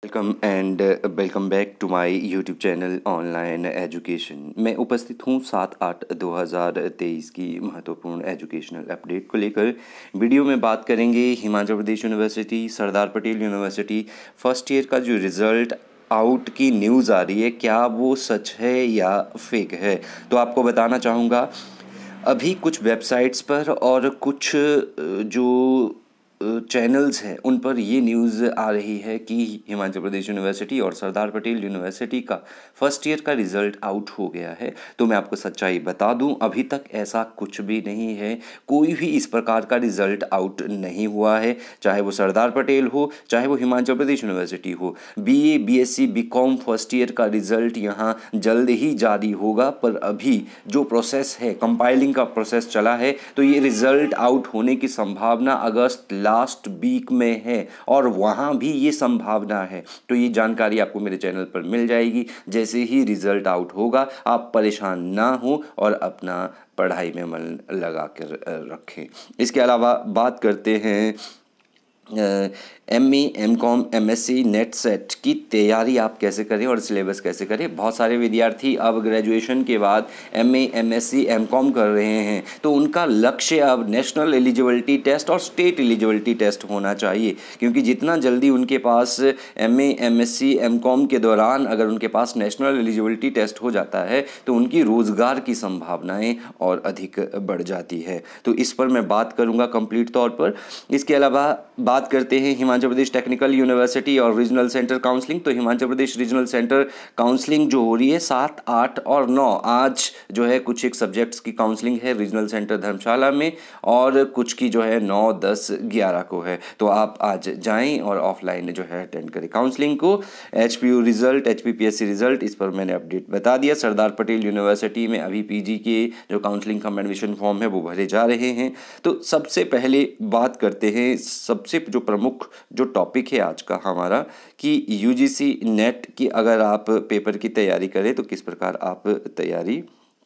Welcome and welcome back to my YouTube channel online education. मैं उपस्थित हूँ 7/8/2023 की महत्वपूर्ण एजुकेशनल अपडेट को लेकर। वीडियो में बात करेंगे Himachal Pradesh university, Sardar Patel university first year का जो रिज़ल्ट आउट की न्यूज़ आ रही है, क्या वो सच है या फेक है, तो आपको बताना चाहूँगा। अभी कुछ वेबसाइट्स पर और कुछ जो चैनल्स हैं उन पर ये न्यूज़ आ रही है कि हिमाचल प्रदेश यूनिवर्सिटी और सरदार पटेल यूनिवर्सिटी का फर्स्ट ईयर का रिज़ल्ट आउट हो गया है। तो मैं आपको सच्चाई बता दूं, अभी तक ऐसा कुछ भी नहीं है। कोई भी इस प्रकार का रिज़ल्ट आउट नहीं हुआ है, चाहे वो सरदार पटेल हो, चाहे वो हिमाचल प्रदेश यूनिवर्सिटी हो। BA, BSc, BCom first year का रिज़ल्ट यहाँ जल्द ही जारी होगा, पर अभी जो प्रोसेस है, कंपाइलिंग का प्रोसेस चला है, तो ये रिज़ल्ट आउट होने की संभावना अगस्त लास्ट वीक में है और वहाँ भी ये संभावना है। तो ये जानकारी आपको मेरे चैनल पर मिल जाएगी। जैसे ही रिज़ल्ट आउट होगा, आप परेशान ना हो और अपना पढ़ाई में मन लगा कर रखें। इसके अलावा बात करते हैं ME, MCOM, MSc, net set की तैयारी आप कैसे करें और सिलेबस कैसे करें। बहुत सारे विद्यार्थी अब ग्रेजुएशन के बाद MA, MSc, MCOM कर रहे हैं, तो उनका लक्ष्य अब नेशनल एलिजिबिलिटी टेस्ट और स्टेट एलिजिबिलिटी टेस्ट होना चाहिए, क्योंकि जितना जल्दी उनके पास MA, MSc, MCOM के दौरान अगर उनके पास नेशनल एलिजिबिलिटी टेस्ट हो जाता है तो उनकी रोज़गार की संभावनाएँ और अधिक बढ़ जाती है। तो इस पर मैं बात करूँगा कंप्लीट तौर पर। इसके अलावा बात करते हैं हिमाचल प्रदेश टेक्निकल यूनिवर्सिटी और रीजनल सेंटर काउंसलिंग। तो Himachal Pradesh regional centre counselling जो हो रही है 7, 8 और 9, आज जो है कुछ एक सब्जेक्ट्स की काउंसलिंग है रीजनल सेंटर धर्मशाला में, और कुछ की जो है 9, 10, 11 को है। तो आप आज जाएं और ऑफलाइन जो है अटेंड करें काउंसलिंग को। HPU रिजल्ट, HPPSC रिजल्ट, इस पर मैंने अपडेट बता दिया। सरदार पटेल यूनिवर्सिटी में अभी PG के जो काउंसलिंग का एडमिशन फॉर्म है वो भरे जा रहे हैं। तो सबसे पहले बात करते हैं, सबसे जो प्रमुख जो टॉपिक है आज का हमारा, कि UGC नेट की अगर आप पेपर की तैयारी करें तो किस प्रकार आप तैयारी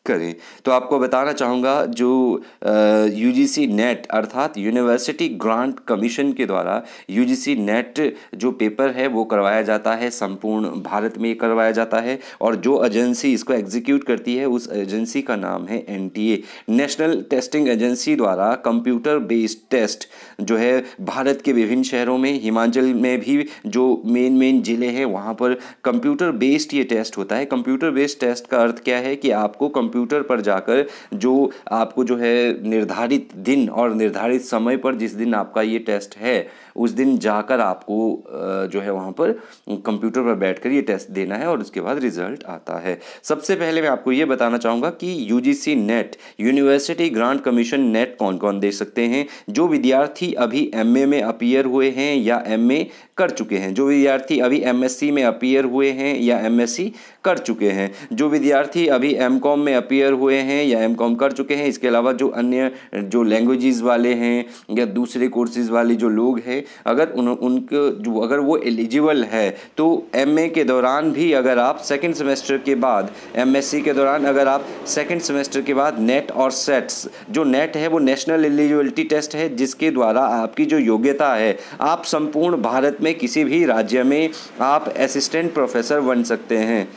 करें। तो आपको बताना चाहूँगा, जो UGC नेट अर्थात यूनिवर्सिटी ग्रांट कमीशन के द्वारा UGC नेट जो पेपर है वो करवाया जाता है, संपूर्ण भारत में करवाया जाता है, और जो एजेंसी इसको एग्जीक्यूट करती है उस एजेंसी का नाम है NTA, नेशनल टेस्टिंग एजेंसी द्वारा कंप्यूटर बेस्ड टेस्ट जो है भारत के विभिन्न शहरों में, हिमाचल में भी जो मेन ज़िले हैं वहाँ पर कंप्यूटर बेस्ड ये टेस्ट होता है। कंप्यूटर बेस्ड टेस्ट का अर्थ क्या है कि आपको कंप्यूटर पर जाकर जो आपको जो है निर्धारित दिन और निर्धारित समय पर, जिस दिन आपका ये टेस्ट है उस दिन जाकर आपको जो है वहाँ पर कंप्यूटर पर बैठकर ये टेस्ट देना है और उसके बाद रिजल्ट आता है। सबसे पहले मैं आपको ये बताना चाहूँगा कि UGC net, university grant commission net कौन कौन दे सकते हैं। जो विद्यार्थी अभी MA में अपीयर हुए हैं या MA कर चुके हैं, जो विद्यार्थी अभी MSc में अपीयर हुए हैं या MSc कर चुके हैं, जो विद्यार्थी अभी MCOM में अपीयर हुए हैं या MCOM कर चुके हैं। इसके अलावा जो अन्य जो लैंग्वेजेस वाले हैं या दूसरे कोर्सेज वाले जो लोग हैं, अगर उनको जो अगर वो एलिजिबल है तो MA के दौरान भी अगर आप सेकंड सेमेस्टर के बाद, MSc के दौरान अगर आप सेकंड सेमेस्टर के बाद नेट और सेट्स, जो नेट है वो नेशनल एलिजिबिलिटी टेस्ट है जिसके द्वारा आपकी जो योग्यता है, आप संपूर्ण भारत में किसी भी राज्य में आप असिस्टेंट प्रोफेसर बन सकते हैं,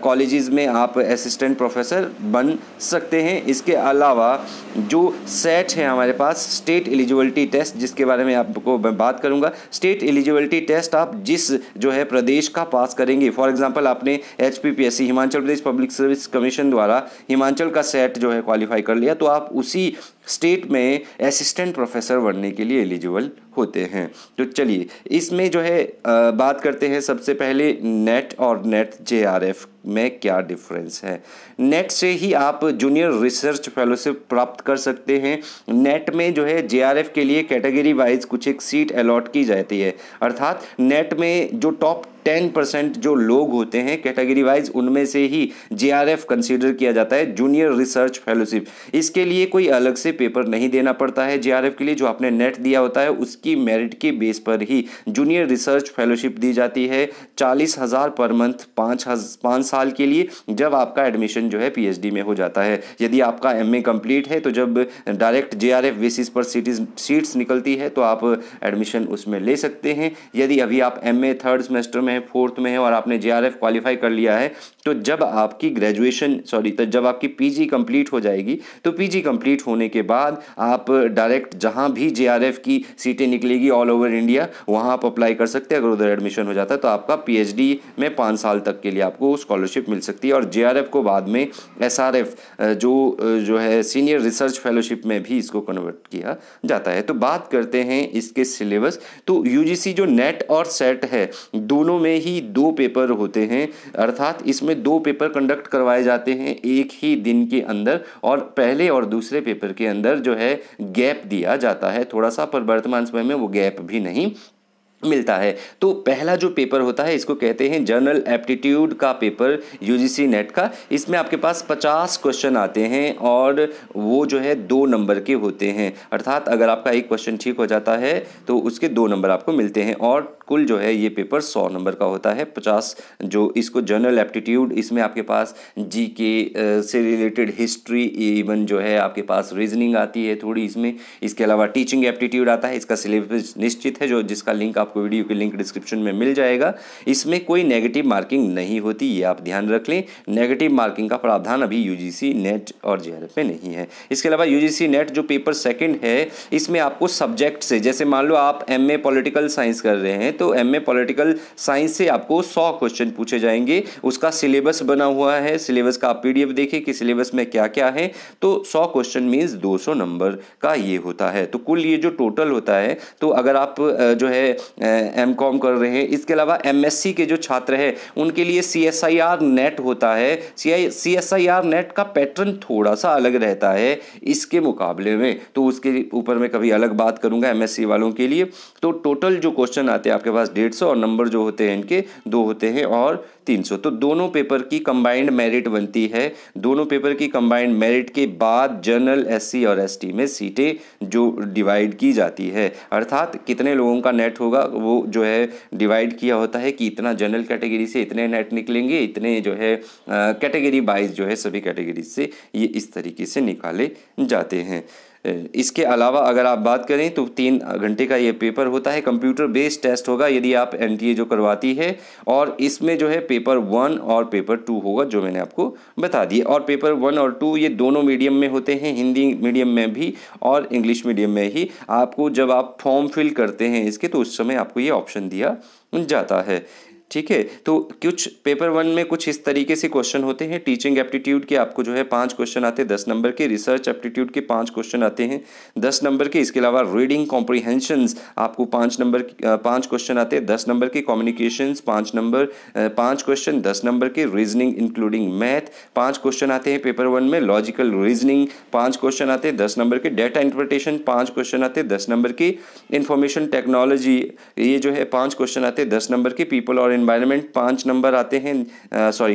कॉलेजेस में आप असिस्टेंट प्रोफेसर बन सकते हैं। इसके अलावा जो सेट है हमारे पास, स्टेट एलिजिबिलिटी टेस्ट, जिसके बारे में आपको मैं बात करूंगा। स्टेट एलिजिबिलिटी टेस्ट आप जिस जो है प्रदेश का पास करेंगे, फॉर एग्जांपल आपने HPPSC Himachal Pradesh public service commission द्वारा हिमाचल का सेट जो है क्वालिफाई कर लिया, तो आप उसी स्टेट में असिस्टेंट प्रोफेसर बनने के लिए एलिजिबल होते हैं। तो चलिए इसमें जो है बात करते हैं। सबसे पहले नेट और नेट JRF में क्या डिफरेंस है। नेट से ही आप जूनियर रिसर्च फेलोशिप प्राप्त कर सकते हैं। नेट में जो है JRF के लिए कैटेगरी वाइज कुछ एक सीट अलॉट की जाती है, अर्थात नेट में जो टॉप 10% जो लोग होते हैं कैटेगरी वाइज, उनमें से ही JRF कंसीडर किया जाता है, जूनियर रिसर्च फेलोशिप। इसके लिए कोई अलग से पेपर नहीं देना पड़ता है JRF के लिए। जो आपने नेट दिया होता है उसकी मेरिट के बेस पर ही जूनियर रिसर्च फेलोशिप दी जाती है। 40,000 पर मंथ, 5 साल के लिए, जब आपका एडमिशन जो है पीएचडी में हो जाता है। यदि आपका एमए कंप्लीट है तो जब डायरेक्ट जेआरएफ बेसिस पर सीट्स निकलती है तो आप एडमिशन उसमें ले सकते हैं। यदि अभी आप एमए थर्ड सेमेस्टर में है, फोर्थ में है और आपने जेआरएफ क्वालिफाई कर लिया है तो जब आपकी तो जब आपकी पीजी कंप्लीट हो जाएगी तो पीजी कंप्लीट होने के बाद आप डायरेक्ट जहां भी जेआरएफ की सीटें निकलेगी ऑल ओवर इंडिया वहां आप अप्लाई कर सकते हैं। अगर उधर एडमिशन हो जाता है तो आपका पीएचडी में 5 साल तक के लिए आपको स्कॉलरशिप मिल सकती है और जेआरएफ को बाद में एसआरएफ जो है सीनियर रिसर्च फेलोशिप में भी इसको कन्वर्ट किया जाता है। तो बात करते हैं इसके सिलेबस। तो यूजीसी जो नेट और सेट है दोनों में ही 2 पेपर होते हैं, अर्थात इसमें 2 पेपर कंडक्ट करवाए जाते हैं एक ही दिन के अंदर और पहले और दूसरे पेपर के अंदर जो है गैप दिया जाता है थोड़ा सा, पर वर्तमान समय में वो गैप भी नहीं मिलता है। तो पहला जो पेपर होता है इसको कहते हैं जनरल एप्टीट्यूड का पेपर यूजीसी नेट का। इसमें आपके पास 50 क्वेश्चन आते हैं और वो जो है 2 नंबर के होते हैं, अर्थात अगर आपका एक क्वेश्चन ठीक हो जाता है तो उसके 2 नंबर आपको मिलते हैं और कुल जो है ये पेपर 100 नंबर का होता है। 50 जो इसको जनरल एप्टीट्यूड, इसमें आपके पास जीके से रिलेटेड हिस्ट्री, इवन जो है आपके पास रीजनिंग आती है थोड़ी इसमें। इसके अलावा टीचिंग एप्टीट्यूड आता है, इसका सिलेबस निश्चित है जो जिसका लिंक आपको वीडियो के लिंक डिस्क्रिप्शन में मिल जाएगा। इसमें कोई नेगेटिव मार्किंग नहीं होती, ये आप ध्यान रख लें। नेगेटिव मार्किंग का प्रावधान अभी यूजीसी नेट और जेआरएफ में नहीं है। इसके अलावा यूजीसी नेट जो पेपर सेकंड है इसमें आपको सब्जेक्ट से, जैसे मान लो आप एमए पॉलिटिकल साइंस कर रहे हैं तो एमए पॉलिटिकल साइंस से आपको 100 क्वेश्चन पूछे जाएंगे। उसका सिलेबस बना हुआ है, सिलेबस का आप पीडीएफ देखिए कि सिलेबस में क्या क्या है। तो 100 क्वेश्चन मीन्स 200 नंबर का ये होता है। तो कुल ये जो टोटल होता है, तो अगर आप जो है एमकॉम कर रहे हैं, इसके अलावा एमएससी के जो छात्र हैं उनके लिए सीएसआईआर नेट होता है। सीएसआईआर नेट का पैटर्न थोड़ा सा अलग रहता है इसके मुकाबले में, तो उसके ऊपर मैं कभी अलग बात करूंगा एमएससी वालों के लिए। तो टोटल जो क्वेश्चन आते हैं आपके पास 150 और नंबर जो होते हैं इनके 2 होते हैं और 300। तो दोनों पेपर की कंबाइंड मेरिट बनती है। दोनों पेपर की कंबाइंड मेरिट के बाद जनरल एससी और एसटी में सीटें जो डिवाइड की जाती है, अर्थात कितने लोगों का नेट होगा वो जो है डिवाइड किया होता है कि इतना जनरल कैटेगरी से इतने नेट निकलेंगे, इतने जो है कैटेगरी वाइज जो है सभी कैटेगरी से ये इस तरीके से निकाले जाते हैं। इसके अलावा अगर आप बात करें तो 3 घंटे का ये पेपर होता है। कंप्यूटर बेस्ड टेस्ट होगा यदि आप एनटीए जो करवाती है, और इसमें जो है पेपर 1 और पेपर 2 होगा जो मैंने आपको बता दिया। और पेपर 1 और 2 ये दोनों मीडियम में होते हैं, हिंदी मीडियम में भी और इंग्लिश मीडियम में ही। आपको जब आप फॉर्म फिल करते हैं इसके तो उस समय आपको ये ऑप्शन दिया जाता है, ठीक है। तो कुछ पेपर 1 में कुछ इस तरीके से क्वेश्चन होते हैं। टीचिंग एप्टीट्यूड के आपको जो है 5 क्वेश्चन आते हैं 10 नंबर के। रिसर्च एप्टीट्यूड के 5 क्वेश्चन आते हैं 10 नंबर के। इसके अलावा रीडिंग कॉम्प्रीहेंशंस आपको 5 क्वेश्चन आते हैं 10 नंबर के। कम्युनिकेशंस 5 क्वेश्चन 10 नंबर के। रीजनिंग इंक्लूडिंग मैथ 5 क्वेश्चन आते हैं पेपर 1 में। लॉजिकल रीजनिंग 5 क्वेश्चन आते हैं 10 नंबर के। डेटा इंटरप्रिटेशन 5 क्वेश्चन आते हैं 10 नंबर के। इंफॉर्मेशन टेक्नोलॉजी ये जो है 5 क्वेश्चन आते हैं 10 नंबर के। पीपल और एनवायरनमेंट 5 नंबर आते हैं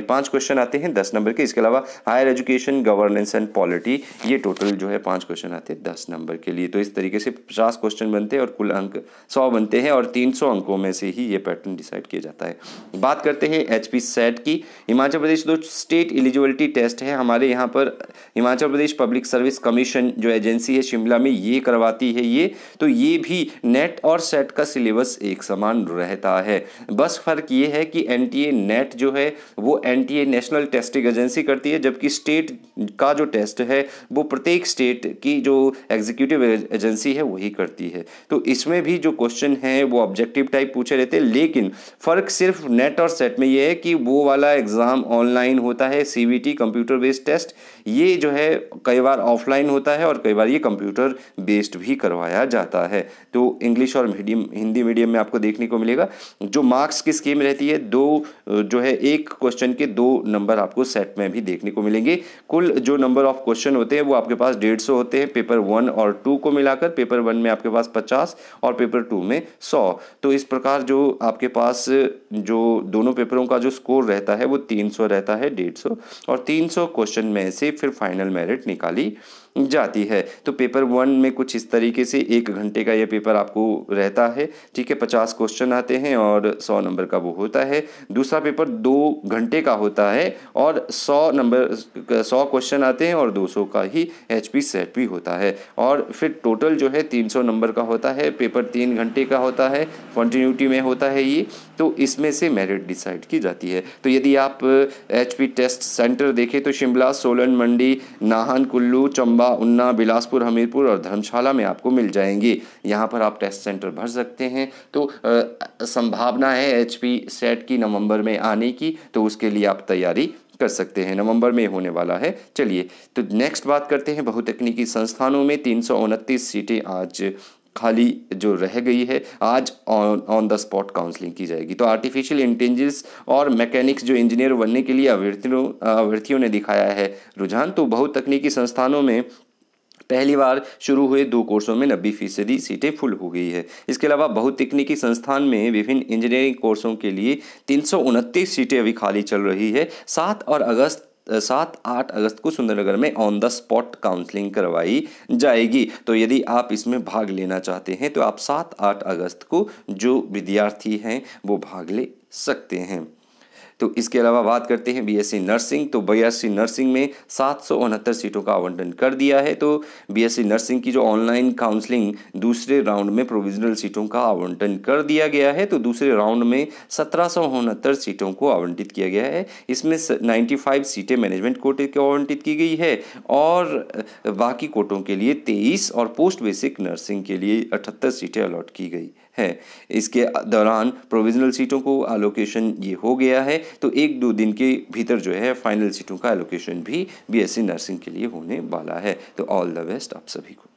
5 क्वेश्चन आते हैं 10 नंबर के। इसके अलावा higher education governance and polity ये टोटल जो है 5 क्वेश्चन आते हैं 10 नंबर के लिए। तो इस तरीके से 50 क्वेश्चन बनते हैं और कुल अंक 100 बनते हैं और 300 अंकों में से ही ये पैटर्न डिसाइड किया जाता है। बात करते हैं एचपी सेट की। हिमाचल प्रदेश जो स्टेट एलिजिबिलिटी टेस्ट है हमारे यहाँ पर Himachal Pradesh public service commission जो एजेंसी है शिमला में ये करवाती है। ये तो ये भी नेट और सेट का सिलेबस एक समान रहता है, बस फर्क ये है कि एनटीए नेट जो है वो एनटीए नेशनल टेस्टिंग एजेंसी करती है, जबकि स्टेट का जो टेस्ट है वो प्रत्येक स्टेट की जो एग्जीक्यूटिव एजेंसी है वही करती है। तो इसमें भी जो क्वेश्चन है वो ऑब्जेक्टिव टाइप पूछे रहते हैं, लेकिन फ़र्क सिर्फ नेट और सेट में ये है कि वो वाला एग्ज़ाम ऑनलाइन होता है, सीवीटी कंप्यूटर बेस्ड टेस्ट, ये जो है कई बार ऑफलाइन होता है और कई बार ये कंप्यूटर बेस्ड भी करवाया जाता है। तो इंग्लिश और हिंदी मीडियम में आपको देखने को मिलेगा। जो मार्क्स की स्कीम रहती है, जो है एक क्वेश्चन के 2 नंबर आपको सेट में भी देखने को मिलेंगे। कुल जो नंबर ऑफ क्वेश्चन होते हैं वो आपके पास 150 होते हैं पेपर 1 और 2 को मिलाकर। पेपर 1 में आपके पास 50 और पेपर 2 में 100। तो इस प्रकार जो आपके पास जो दोनों पेपरों का जो स्कोर रहता है वो 300 रहता है, 150 और 300 क्वेश्चन में से फिर फाइनल मेरिट निकाली जाती है। तो पेपर 1 में कुछ इस तरीके से 1 घंटे का ये पेपर आपको रहता है, ठीक है। 50 क्वेश्चन आते हैं और 100 नंबर का वो होता है। दूसरा पेपर 2 घंटे का होता है और 100 क्वेश्चन आते हैं और 200 का ही HP सेट भी होता है। और फिर टोटल जो है 300 नंबर का होता है। पेपर 3 घंटे का होता है, कंटिन्यूटी में होता है ये। तो इसमें से मेरिट डिसाइड की जाती है। तो यदि आप HP टेस्ट सेंटर देखें तो शिमला, सोलन, मंडी, नाहन, कुल्लू, चंबा, उन्ना, बिलासपुर, हमीरपुर और धर्मशाला में आपको मिल जाएंगे। यहाँ पर आप टेस्ट सेंटर भर सकते हैं। तो संभावना है HP सेट की नवंबर में आने की, तो उसके लिए आप तैयारी कर सकते हैं। नवंबर में होने वाला है। चलिए तो नेक्स्ट बात करते हैं बहुतकनीकी संस्थानों में 329 सीटें आज खाली जो रह गई है, आज ऑन द स्पॉट काउंसलिंग की जाएगी। तो आर्टिफिशियल इंटेलिजेंस और मैकेनिक्स जो इंजीनियर बनने के लिए अभ्यर्थियों ने दिखाया है रुझान। तो बहुतकनीकी संस्थानों में पहली बार शुरू हुए 2 कोर्सों में 90% सीटें फुल हो गई है। इसके अलावा बहुतकनीकी संस्थान में विभिन्न इंजीनियरिंग कोर्सों के लिए 329 सीटें अभी खाली चल रही है। 7-8 अगस्त को सुंदरनगर में ऑन द स्पॉट काउंसलिंग करवाई जाएगी। तो यदि आप इसमें भाग लेना चाहते हैं तो आप 7-8 अगस्त को जो विद्यार्थी हैं वो भाग ले सकते हैं। तो इसके अलावा बात करते हैं BSc नर्सिंग। तो BSc नर्सिंग में 769 सीटों का आवंटन कर दिया है। तो BSc नर्सिंग की जो ऑनलाइन काउंसलिंग दूसरे राउंड में प्रोविजनल सीटों का आवंटन कर दिया गया है। तो दूसरे राउंड में 1769 सीटों को आवंटित किया गया है। इसमें 95 सीटें मैनेजमेंट कोटे को आवंटित की गई है और बाकी कोटों के लिए 23 और पोस्ट बेसिक नर्सिंग के लिए 78 सीटें अलॉट की गई है। इसके दौरान प्रोविजनल सीटों को एलोकेशन ये हो गया है। तो 1-2 दिन के भीतर जो है फाइनल सीटों का एलोकेशन भी BSc नर्सिंग के लिए होने वाला है। तो ऑल द बेस्ट आप सभी को।